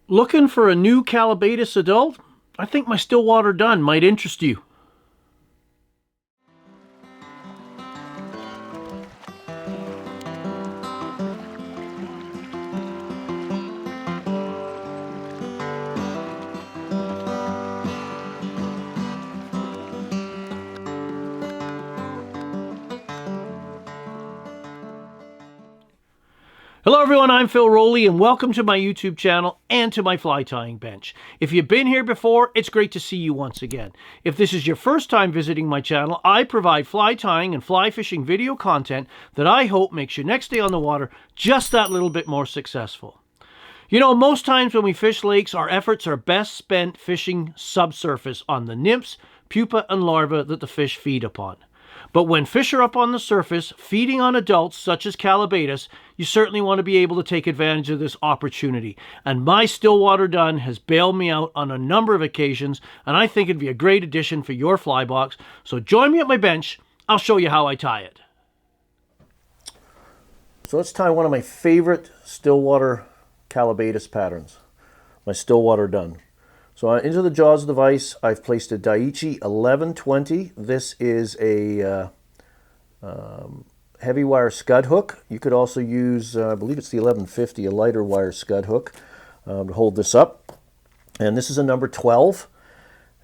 Looking for a new Callibaetis adult? I think my Stillwater Dun might interest you. Hello everyone, I'm Phil Rowley and welcome to my YouTube channel and to my fly tying bench. If you've been here before, it's great to see you once again. If this is your first time visiting my channel, I provide fly tying and fly fishing video content that I hope makes your next day on the water just that little bit more successful. You know, most times when we fish lakes, our efforts are best spent fishing subsurface on the nymphs, pupa, and larvae that the fish feed upon. But when fish are up on the surface, feeding on adults such as Callibaetis, you certainly want to be able to take advantage of this opportunity. And my Stillwater Dun has bailed me out on a number of occasions, and I think it'd be a great addition for your fly box. So join me at my bench. I'll show you how I tie it. So let's tie one of my favorite Stillwater Callibaetis patterns, my Stillwater Dun. So into the jaws of the vise, I've placed a Daiichi 1120. This is a heavy wire scud hook. You could also use, I believe it's the 1150, a lighter wire scud hook to hold this up. And this is a number 12.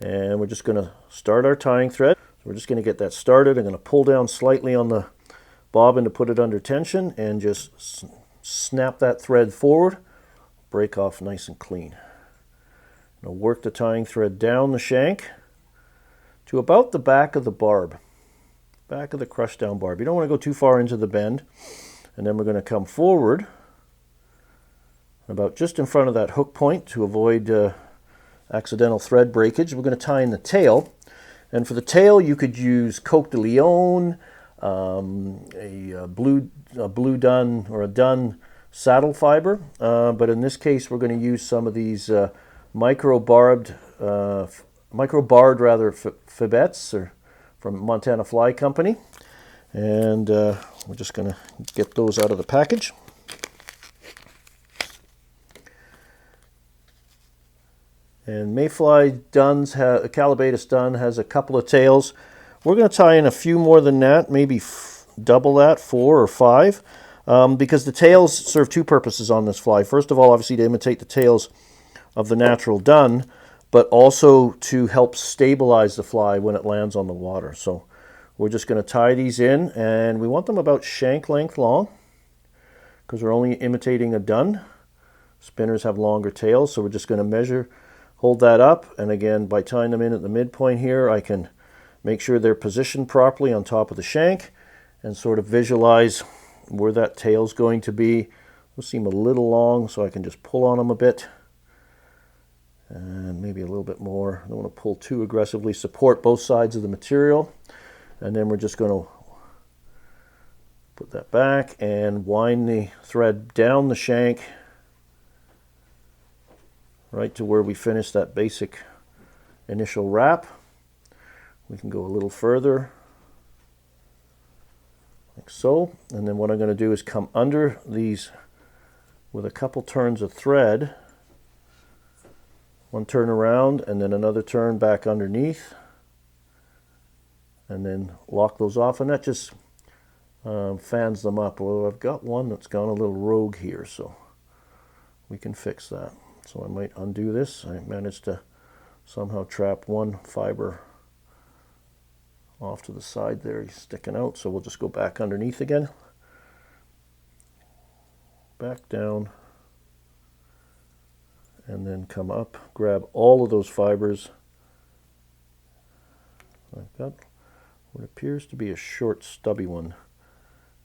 And we're just going to start our tying thread. So we're just going to get that started. I'm going to pull down slightly on the bobbin to put it under tension and just snap that thread forward. Break off nice and clean. Now work the tying thread down the shank to about the back of the barb, back of the crush down barb. You don't want to go too far into the bend. And then we're going to come forward about just in front of that hook point to avoid accidental thread breakage. We're going to tie in the tail. And for the tail, you could use Coq de Leon, a blue dun or a dun saddle fiber. But in this case, we're going to use some of these micro-barbed Fibbets or from Montana Fly Company, and we're just going to get those out of the package. And mayfly duns, Callibaetis dun has a couple of tails. We're going to tie in a few more than that, maybe double that, 4 or 5, because the tails serve two purposes on this fly. First of all, obviously to imitate the tails of the natural dun, but also to help stabilize the fly when it lands on the water. So we're just going to tie these in, and we want them about shank length long because we're only imitating a dun. Spinners have longer tails, so we're just going to measure, hold that up, and again, by tying them in at the midpoint here, I can make sure they're positioned properly on top of the shank and sort of visualize where that tail's going to be. They'll seem a little long, so I can just pull on them a bit. And maybe a little bit more. I don't want to pull too aggressively. Support both sides of the material. And then we're just going to put that back and wind the thread down the shank right to where we finish that basic initial wrap. We can go a little further, like so. And then what I'm going to do is come under these with a couple turns of thread. One turn around and then another turn back underneath, and then lock those off, and that just fans them up. Well, I've got one that's gone a little rogue here, so we can fix that. So I might undo this. I managed to somehow trap one fiber off to the side there. He's sticking out, so we'll just go back underneath again. Back down. And then come up, grab all of those fibers. I've got what appears to be a short, stubby one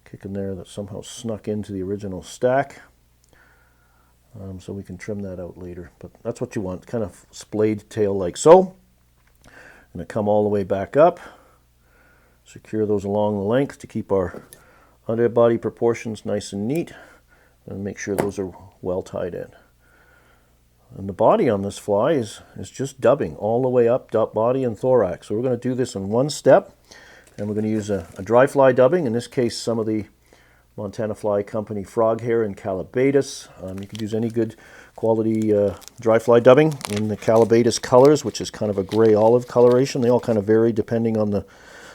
kicking there that somehow snuck into the original stack. So we can trim that out later. But that's what you want, kind of splayed tail like so. And to come all the way back up. Secure those along the length to keep our underbody proportions nice and neat. And make sure those are well tied in. And the body on this fly is just dubbing all the way up, body and thorax. So we're going to do this in one step. And we're going to use a dry fly dubbing. In this case, some of the Montana Fly Company frog hair and Callibaetis. You could use any good quality dry fly dubbing in the Callibaetis colors, which is kind of a gray olive coloration. They all kind of vary depending on the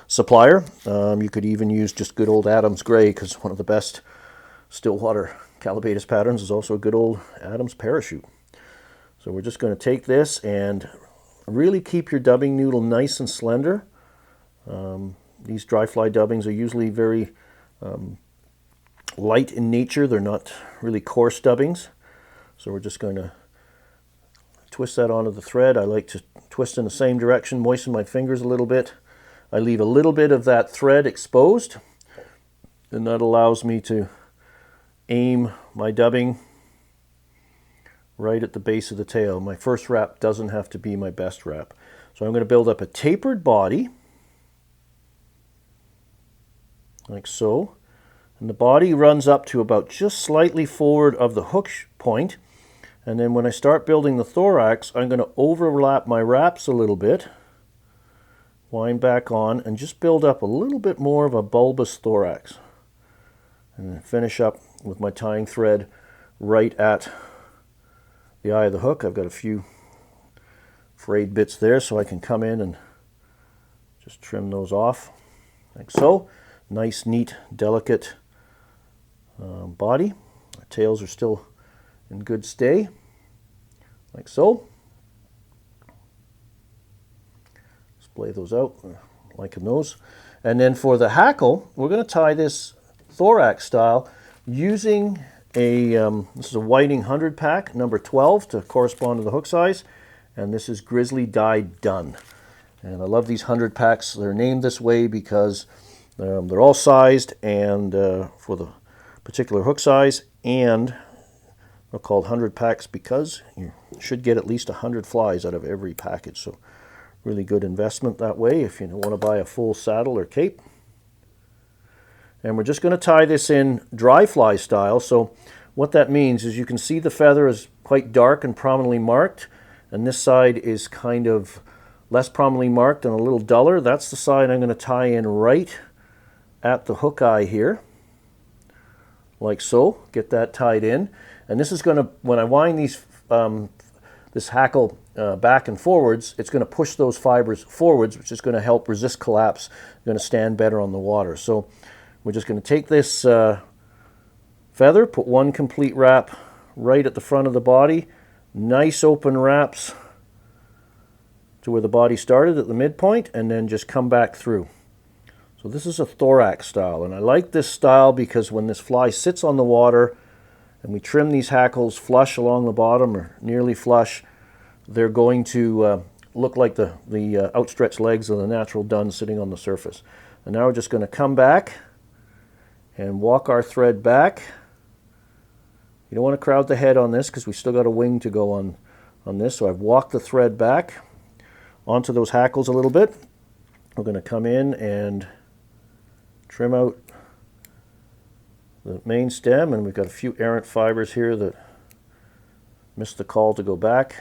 supplier. You could even use just good old Adams gray, because one of the best Stillwater Callibaetis patterns is also a good old Adams parachute. So we're just going to take this and really keep your dubbing noodle nice and slender. These dry fly dubbings are usually very light in nature. They're not really coarse dubbings. So we're just going to twist that onto the thread. I like to twist in the same direction, moisten my fingers a little bit. I leave a little bit of that thread exposed, and that allows me to aim my dubbing right at the base of the tail. My first wrap doesn't have to be my best wrap. So I'm going to build up a tapered body, like so. And the body runs up to about just slightly forward of the hook point. And then when I start building the thorax, I'm going to overlap my wraps a little bit, wind back on, and just build up a little bit more of a bulbous thorax. And then finish up with my tying thread right at the eye of the hook. I've got a few frayed bits there, so I can come in and just trim those off, like so. Nice, neat, delicate body. Our tails are still in good stay, like so. Splay those out, liking those. And then for the hackle, we're going to tie this thorax style using a, this is a Whiting 100 pack, number 12, to correspond to the hook size. And this is Grizzly Dun. And I love these 100 packs. They're named this way because they're all sized and for the particular hook size, and they're called 100 packs because you should get at least 100 flies out of every package. So really good investment that way if you want to buy a full saddle or cape. And we're just going to tie this in dry fly style. So what that means is you can see the feather is quite dark and prominently marked, and this side is kind of less prominently marked and a little duller. That's the side I'm going to tie in right at the hook eye here, like so. Get that tied in. And this is going to, when I wind these this hackle back and forwards, it's going to push those fibers forwards, which is going to help resist collapse. Going to stand better on the water. So we're just going to take this feather, put one complete wrap right at the front of the body, nice open wraps to where the body started at the midpoint, and then just come back through. So this is a thorax style, and I like this style because when this fly sits on the water and we trim these hackles flush along the bottom or nearly flush, they're going to look like the outstretched legs of the natural dun sitting on the surface. And now we're just going to come back and walk our thread back. You don't want to crowd the head on this because we still got a wing to go on this. So I've walked the thread back onto those hackles a little bit. We're going to come in and trim out the main stem, and we've got a few errant fibers here that missed the call to go back.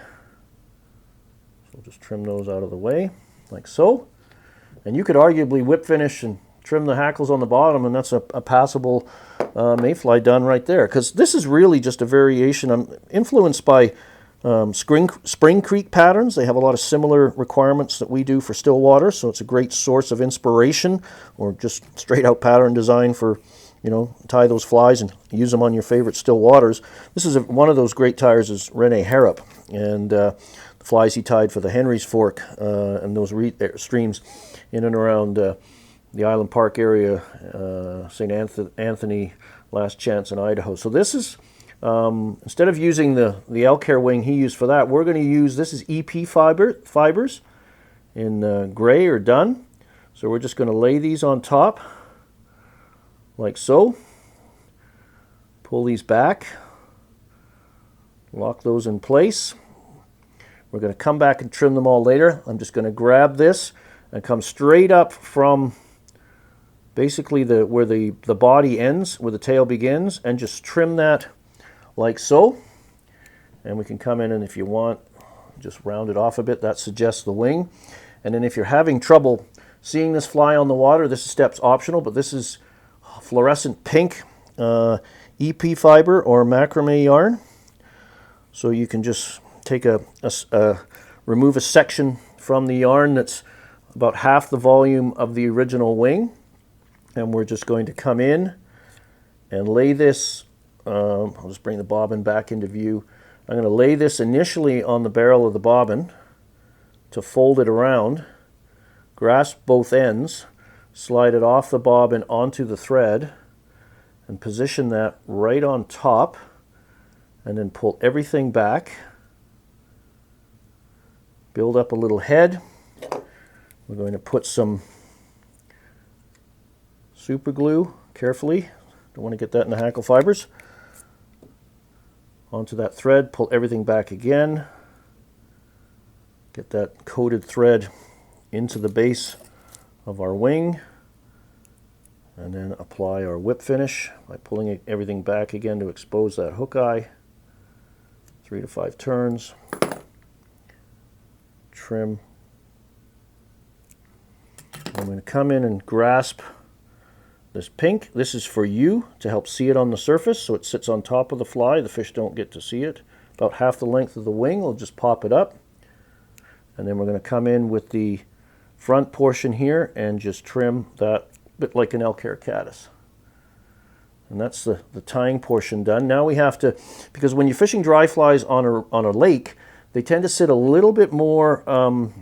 So we'll just trim those out of the way, like so. And you could arguably whip finish and trim the hackles on the bottom, and that's a passable mayfly done right there. Because this is really just a variation. I'm influenced by Spring Creek patterns. They have a lot of similar requirements that we do for Stillwater, so it's a great source of inspiration, or just straight out pattern design for, you know, tie those flies and use them on your favorite Stillwaters. This is one of those great tires is Rene Harrop, and the flies he tied for the Henry's Fork and those streams in and around the Island Park area, St. Anthony, Last Chance in Idaho. So this is instead of using the elk hair wing he used for that, we're going to use, this is EP fibers in gray or dun. So we're just going to lay these on top like so. Pull these back, lock those in place. We're going to come back and trim them all later. I'm just going to grab this and come straight up from basically where the body ends, where the tail begins, and just trim that like so. And we can come in and, if you want, just round it off a bit. That suggests the wing. And then if you're having trouble seeing this fly on the water, this step's optional, but this is fluorescent pink EP fiber or macrame yarn. So you can just take remove a section from the yarn that's about half the volume of the original wing, and we're just going to come in and lay this, I'll just bring the bobbin back into view. I'm going to lay this initially on the barrel of the bobbin to fold it around, grasp both ends, slide it off the bobbin onto the thread, and position that right on top, and then pull everything back. Build up a little head. We're going to put some super glue carefully. Don't want to get that in the hackle fibers. Onto that thread, pull everything back again. Get that coated thread into the base of our wing, and then apply our whip finish by pulling everything back again to expose that hook eye. 3 to 5 turns. Trim. I'm going to come in and grasp this pink. This is for you to help see it on the surface, so it sits on top of the fly. The fish don't get to see it. About half the length of the wing, we'll just pop it up. And then we're going to come in with the front portion here and just trim that a bit like an elk hair caddis. And that's the tying portion done. Now we have to, because when you're fishing dry flies on a lake, they tend to sit a little bit more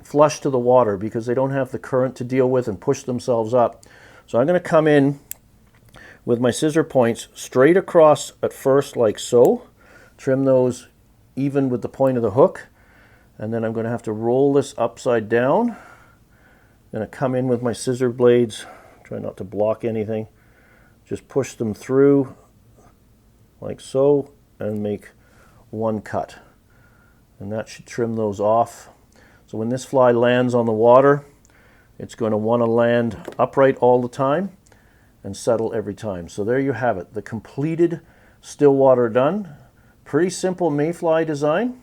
flush to the water because they don't have the current to deal with and push themselves up. So I'm going to come in with my scissor points straight across at first like so. Trim those even with the point of the hook. And then I'm going to have to roll this upside down. I'm going to come in with my scissor blades, try not to block anything. Just push them through like so and make one cut. And that should trim those off. So when this fly lands on the water, it's going to want to land upright all the time and settle every time. So there you have it, the completed Stillwater Dun. Pretty simple mayfly design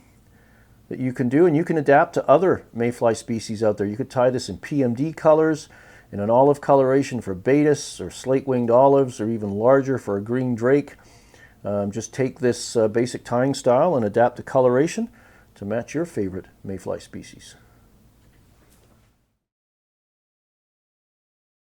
that you can do, and you can adapt to other mayfly species out there. You could tie this in PMD colors, in an olive coloration for Baetis, or slate-winged olives, or even larger for a green drake. Just take this basic tying style and adapt the coloration to match your favorite mayfly species.